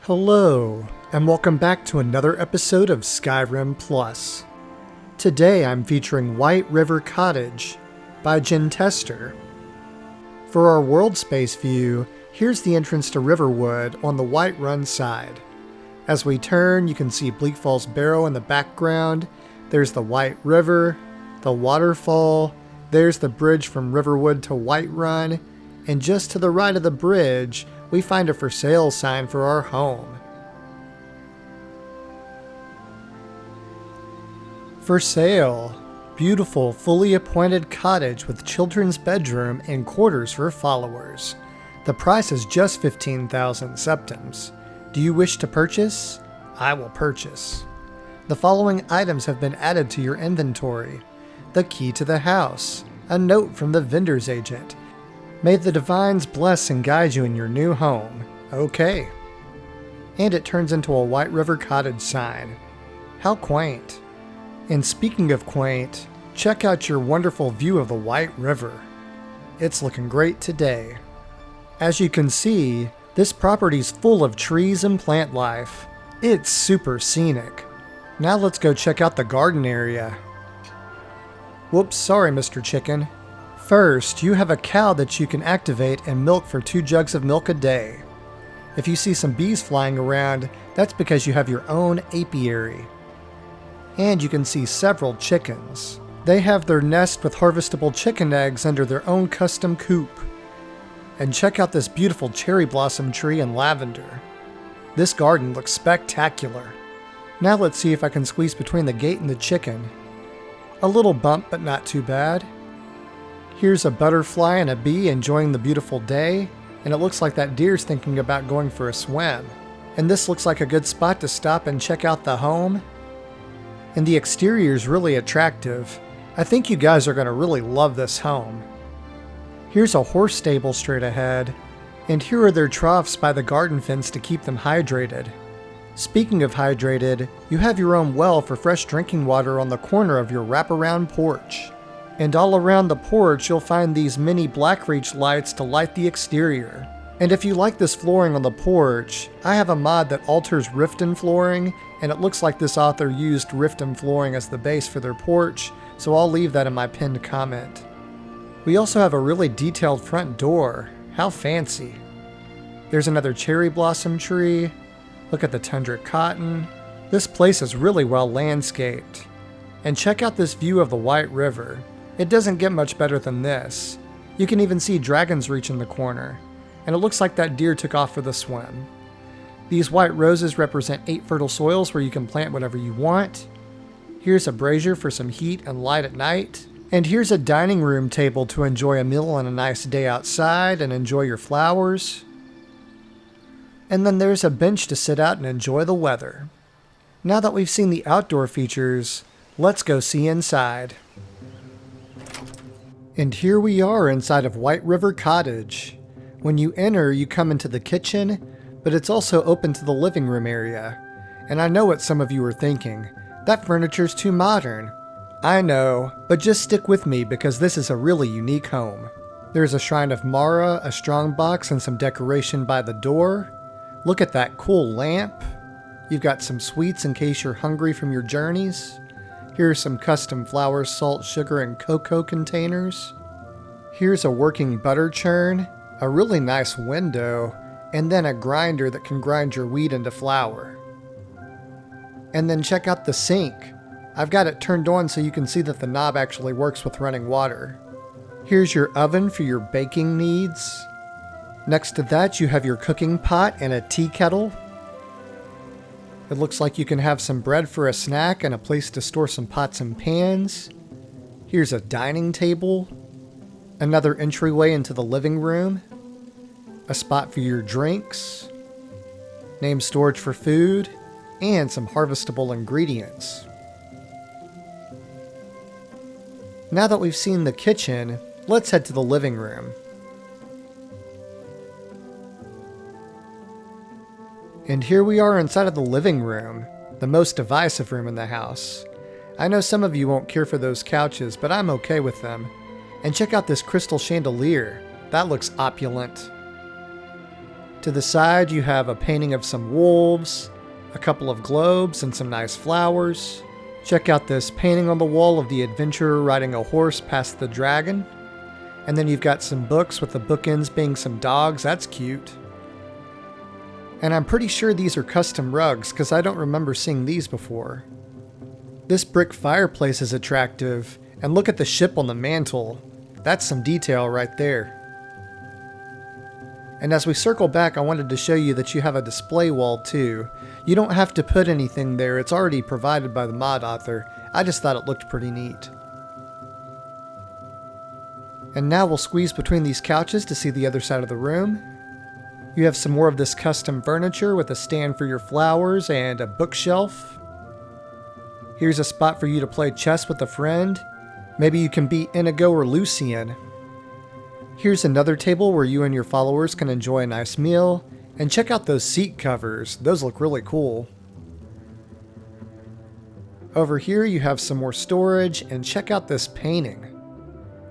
Hello, and welcome back to another episode of SkyrimPlus. Today I'm featuring White River Cottage by Jen Tester. For our world space view, here's the entrance to Riverwood on the White Run side. As we turn, you can see Bleak Falls Barrow in the background, there's the White River, the waterfall, there's the bridge from Riverwood to White Run, and just to the right of the bridge, we find a for sale sign for our home. For sale, beautiful fully appointed cottage with children's bedroom and quarters for followers. The price is just 15,000 septims. Do you wish to purchase? I will purchase. The following items have been added to your inventory. The key to the house, a note from the vendor's agent. May the divines bless and guide you in your new home. Okay. And it turns into a White River Cottage sign. How quaint. And speaking of quaint, check out your wonderful view of the White River. It's looking great today. As you can see, this property's full of trees and plant life. It's super scenic. Now let's go check out the garden area. Whoops, sorry Mr. Chicken. First, you have a cow that you can activate and milk for 2 jugs of milk a day. If you see some bees flying around, that's because you have your own apiary. And you can see several chickens. They have their nest with harvestable chicken eggs under their own custom coop. And check out this beautiful cherry blossom tree and lavender. This garden looks spectacular. Now let's see if I can squeeze between the gate and the chicken. A little bump, but not too bad. Here's a butterfly and a bee enjoying the beautiful day, and it looks like that deer's thinking about going for a swim. And this looks like a good spot to stop and check out the home. And the exterior's really attractive. I think you guys are going to really love this home. Here's a horse stable straight ahead, and here are their troughs by the garden fence to keep them hydrated. Speaking of hydrated, you have your own well for fresh drinking water on the corner of your wraparound porch. And all around the porch you'll find these mini Blackreach lights to light the exterior. And if you like this flooring on the porch, I have a mod that alters Riften flooring, and it looks like this author used Riften flooring as the base for their porch, so I'll leave that in my pinned comment. We also have a really detailed front door. How fancy. There's another cherry blossom tree. Look at the tundra cotton. This place is really well landscaped. And check out this view of the White River. It doesn't get much better than this. You can even see Dragon's Reach in the corner, and it looks like that deer took off for the swim. These white roses represent 8 fertile soils where you can plant whatever you want. Here's a brazier for some heat and light at night. And here's a dining room table to enjoy a meal on a nice day outside and enjoy your flowers. And then there's a bench to sit out and enjoy the weather. Now that we've seen the outdoor features, let's go see inside. And here we are inside of White River Cottage. When you enter, you come into the kitchen, but it's also open to the living room area. And I know what some of you are thinking. That furniture's too modern. I know, but just stick with me because this is a really unique home. There's a shrine of Mara, a strongbox, and some decoration by the door. Look at that cool lamp. You've got some sweets in case you're hungry from your journeys. Here's some custom flour, salt, sugar, and cocoa containers. Here's a working butterchurn, a really nice window, and then a grinder that can grind your wheat into flour. And then check out the sink. I've got it turned on so you can see that the knob actually works with running water. Here's your oven for your baking needs. Next to that you have your cooking pot and a tea kettle. It looks like you can have some bread for a snack and a place to store some pots and pans. Here's a dining table. Another entryway into the living room. A spot for your drinks. Name storage for food. And some harvestable ingredients. Now that we've seen the kitchen, let's head to the living room. And here we are inside of the living room, the most divisive room in the house. I know some of you won't care for those couches, but I'm okay with them. And check out this crystal chandelier. That looks opulent. To the side you have a painting of some wolves, a couple of globes, and some nice flowers. Check out this painting on the wall of the adventurer riding a horse past the dragon. And then you've got some books with the bookends being some dogs. That's cute. And I'm pretty sure these are custom rugs because I don't remember seeing these before. This brick fireplace is attractive, and look at the ship on the mantle. That's some detail right there. And as we circle back, I wanted to show you that you have a display wall too. You don't have to put anything there, it's already provided by the mod author. I just thought it looked pretty neat. And now we'll squeeze between these couches to see the other side of the room. You have some more of this custom furniture with a stand for your flowers and a bookshelf. Here's a spot for you to play chess with a friend. Maybe you can beat Inigo or Lucian. Here's another table where you and your followers can enjoy a nice meal. And check out those seat covers, those look really cool. Over here you have some more storage, and check out this painting.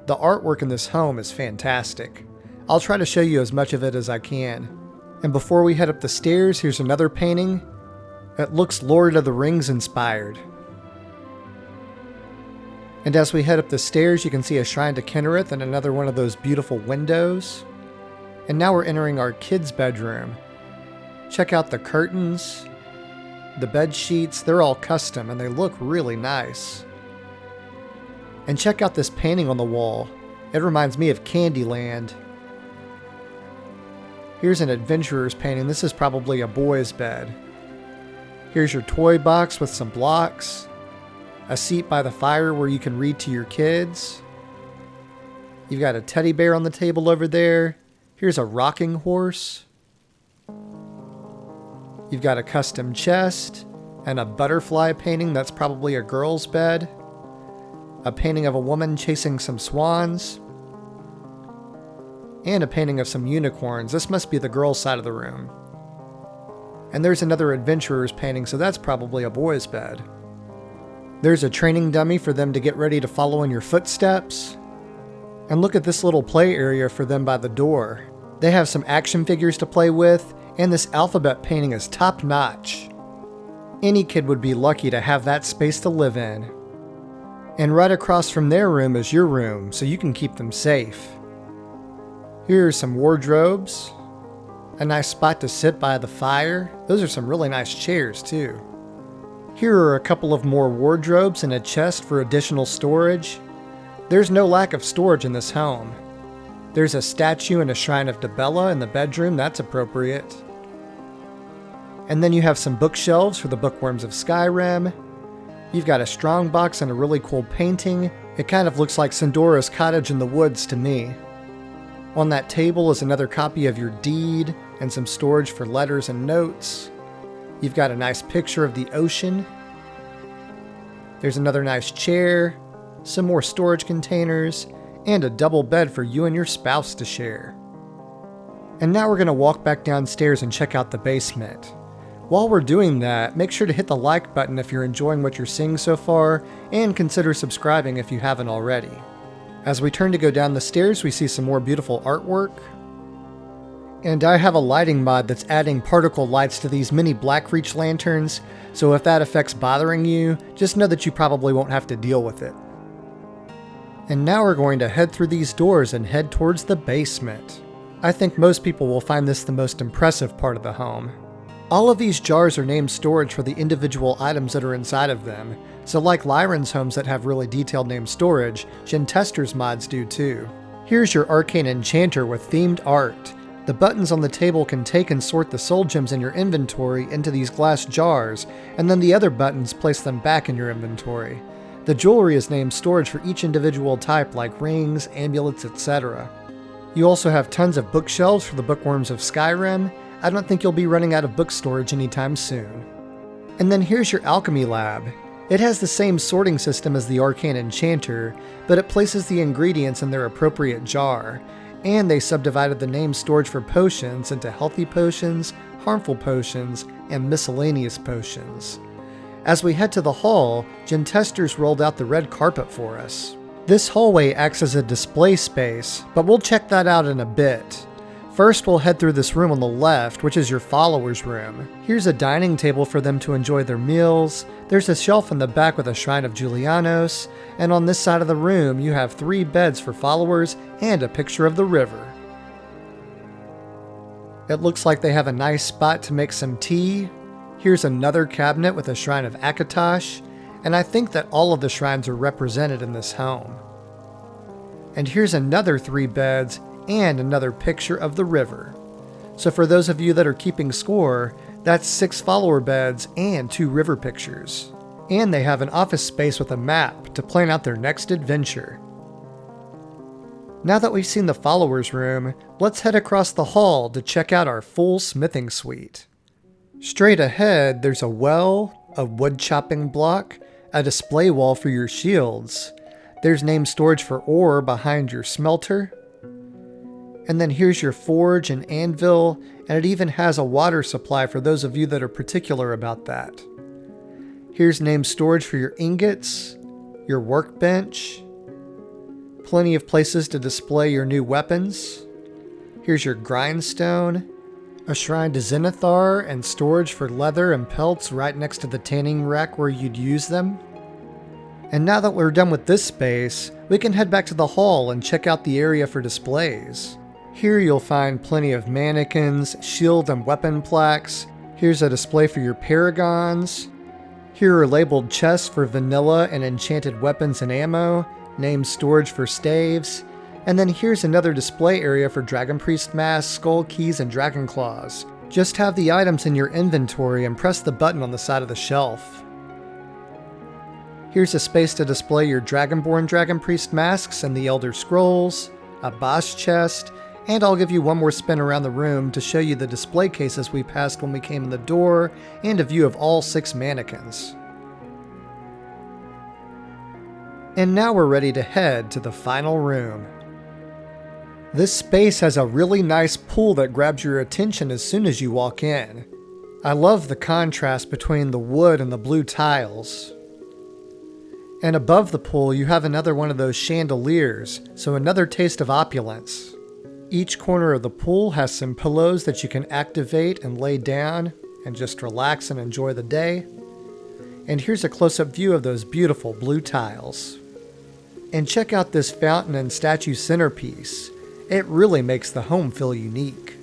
The artwork in this home is fantastic. I'll try to show you as much of it as I can. And before we head up the stairs, here's another painting. It looks Lord of the Rings inspired. And as we head up the stairs, you can see a shrine to Kinnereth and another one of those beautiful windows. And now we're entering our kids' bedroom. Check out the curtains, the bed sheets, they're all custom and they look really nice. And check out this painting on the wall. It reminds me of Candyland. Here's an adventurer's painting. This is probably a boy's bed. Here's your toy box with some blocks. A seat by the fire where you can read to your kids. You've got a teddy bear on the table over there. Here's a rocking horse. You've got a custom chest and a butterfly painting. That's probably a girl's bed. A painting of a woman chasing some swans. And a painting of some unicorns. This must be the girl's side of the room. And there's another adventurer's painting, so that's probably a boy's bed. There's a training dummy for them to get ready to follow in your footsteps. And look at this little play area for them by the door. They have some action figures to play with, and this alphabet painting is top notch. Any kid would be lucky to have that space to live in. And right across from their room is your room, so you can keep them safe. Here are some wardrobes. A nice spot to sit by the fire. Those are some really nice chairs too. Here are a couple of more wardrobes and a chest for additional storage. There's no lack of storage in this home. There's a statue and a shrine of Debella in the bedroom, that's appropriate. And then you have some bookshelves for the bookworms of Skyrim. You've got a strongbox and a really cool painting. It kind of looks like Sindora's cottage in the woods to me. On that table is another copy of your deed and some storage for letters and notes. You've got a nice picture of the ocean. There's another nice chair, some more storage containers, and a double bed for you and your spouse to share. And now we're going to walk back downstairs and check out the basement. While we're doing that, make sure to hit the like button if you're enjoying what you're seeing so far, and consider subscribing if you haven't already. As we turn to go down the stairs, we see some more beautiful artwork. And I have a lighting mod that's adding particle lights to these mini Blackreach lanterns, so if that effect's bothering you, just know that you probably won't have to deal with it. And now we're going to head through these doors and head towards the basement. I think most people will find this the most impressive part of the home. All of these jars are named storage for the individual items that are inside of them, so like Lyron's homes that have really detailed named storage, Gentester's mods do too. Here's your arcane enchanter with themed art. The buttons on the table can take and sort the soul gems in your inventory into these glass jars, and then the other buttons place them back in your inventory. The jewelry is named storage for each individual type like rings, amulets, etc. You also have tons of bookshelves for the bookworms of Skyrim. I don't think you'll be running out of book storage anytime soon. And then here's your alchemy lab. It has the same sorting system as the arcane enchanter, but it places the ingredients in their appropriate jar. And they subdivided the name storage for potions into healthy potions, harmful potions, and miscellaneous potions. As we head to the hall, Gentester's rolled out the red carpet for us. This hallway acts as a display space, but we'll check that out in a bit. First, we'll head through this room on the left, which is your followers' room. Here's a dining table for them to enjoy their meals. There's a shelf in the back with a shrine of Julianos, and on this side of the room, you have 3 beds for followers and a picture of the river. It looks like they have a nice spot to make some tea. Here's another cabinet with a shrine of Akatosh, and I think that all of the shrines are represented in this home. And here's another 3 beds and another picture of the river. So for those of you that are keeping score, that's 6 follower beds and 2 river pictures. And they have an office space with a map to plan out their next adventure. Now that we've seen the followers' room, let's head across the hall to check out our full smithing suite. Straight ahead, there's a well, a wood chopping block, a display wall for your shields. There's name storage for ore behind your smelter. And then here's your forge and anvil, and it even has a water supply for those of you that are particular about that. Here's name storage for your ingots, your workbench, plenty of places to display your new weapons. Here's your grindstone, a shrine to Zenithar, and storage for leather and pelts right next to the tanning rack where you'd use them. And now that we're done with this space, we can head back to the hall and check out the area for displays. Here you'll find plenty of mannequins, shield and weapon plaques. Here's a display for your paragons. Here are labeled chests for vanilla and enchanted weapons and ammo, named storage for staves. And then here's another display area for Dragon Priest masks, skull keys, and dragon claws. Just have the items in your inventory and press the button on the side of the shelf. Here's a space to display your Dragonborn Dragon Priest masks and the Elder Scrolls, a boss chest, and I'll give you one more spin around the room to show you the display cases we passed when we came in the door and a view of all 6 mannequins. And now we're ready to head to the final room. This space has a really nice pool that grabs your attention as soon as you walk in. I love the contrast between the wood and the blue tiles. And above the pool you have another one of those chandeliers, so another taste of opulence. Each corner of the pool has some pillows that you can activate and lay down and just relax and enjoy the day. And here's a close-up view of those beautiful blue tiles. And check out this fountain and statue centerpiece. It really makes the home feel unique.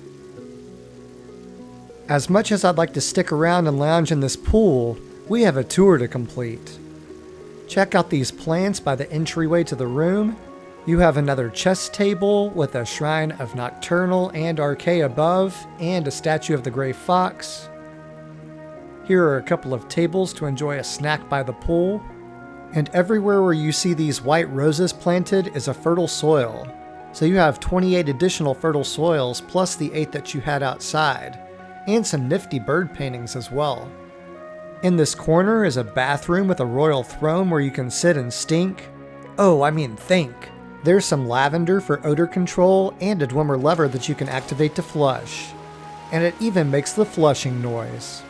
As much as I'd like to stick around and lounge in this pool, we have a tour to complete. Check out these plants by the entryway to the room. You have another chess table with a shrine of Nocturnal and Arcane above, and a statue of the Grey Fox. Here are a couple of tables to enjoy a snack by the pool. And everywhere where you see these white roses planted is a fertile soil. So you have 28 additional fertile soils plus the 8 that you had outside, and some nifty bird paintings as well. In this corner is a bathroom with a royal throne where you can sit and think. There's some lavender for odor control and a Dwemer lever that you can activate to flush. And it even makes the flushing noise.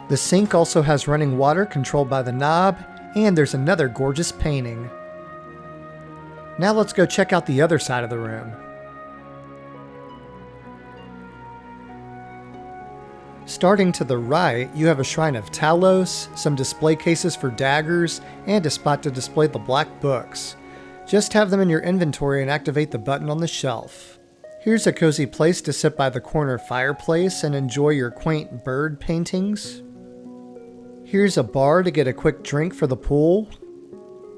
The sink also has running water controlled by the knob, and there's another gorgeous painting. Now let's go check out the other side of the room. Starting to the right, you have a shrine of Talos, some display cases for daggers, and a spot to display the black books. Just have them in your inventory and activate the button on the shelf. Here's a cozy place to sit by the corner fireplace and enjoy your quaint bird paintings. Here's a bar to get a quick drink for the pool.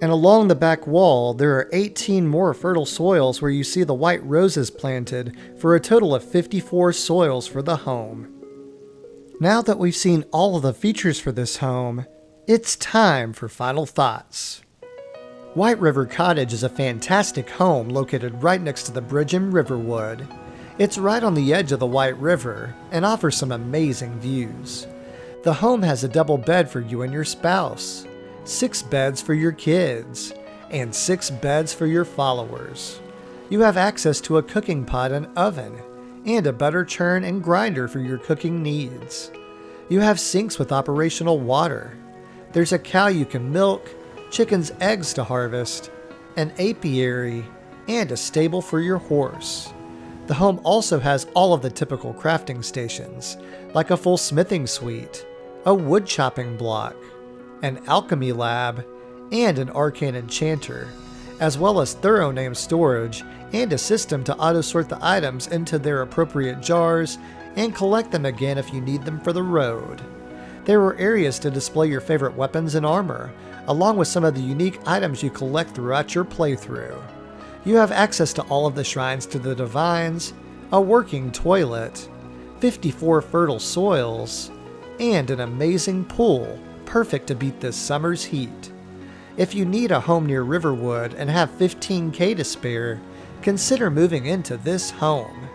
And along the back wall, there are 18 more fertile soils where you see the white roses planted for a total of 54 soils for the home. Now that we've seen all of the features for this home, it's time for final thoughts. White River Cottage is a fantastic home located right next to the bridge in Riverwood. It's right on the edge of the White River and offers some amazing views. The home has a double bed for you and your spouse, 6 beds for your kids, and 6 beds for your followers. You have access to a cooking pot and oven, and a butterchurn and grinder for your cooking needs. You have sinks with operational water. There's a cow you can milk, chicken's eggs to harvest, an apiary, and a stable for your horse. The home also has all of the typical crafting stations, like a full smithing suite, a woodchopping block, an alchemy lab, and an arcane enchanter, as well as thorough name storage and a system to auto-sort the items into their appropriate jars and collect them again if you need them for the road. There were areas to display your favorite weapons and armor, along with some of the unique items you collect throughout your playthrough. You have access to all of the shrines to the divines, a working toilet, 54 fertile soils, and an amazing pool, perfect to beat this summer's heat. If you need a home near Riverwood and have $15,000 to spare, consider moving into this home.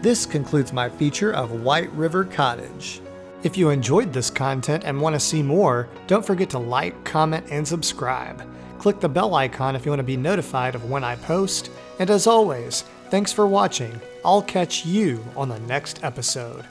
This concludes my feature of White River Cottage. If you enjoyed this content and want to see more, don't forget to like, comment, and subscribe. Click the bell icon if you want to be notified of when I post, and as always, thanks for watching. I'll catch you on the next episode.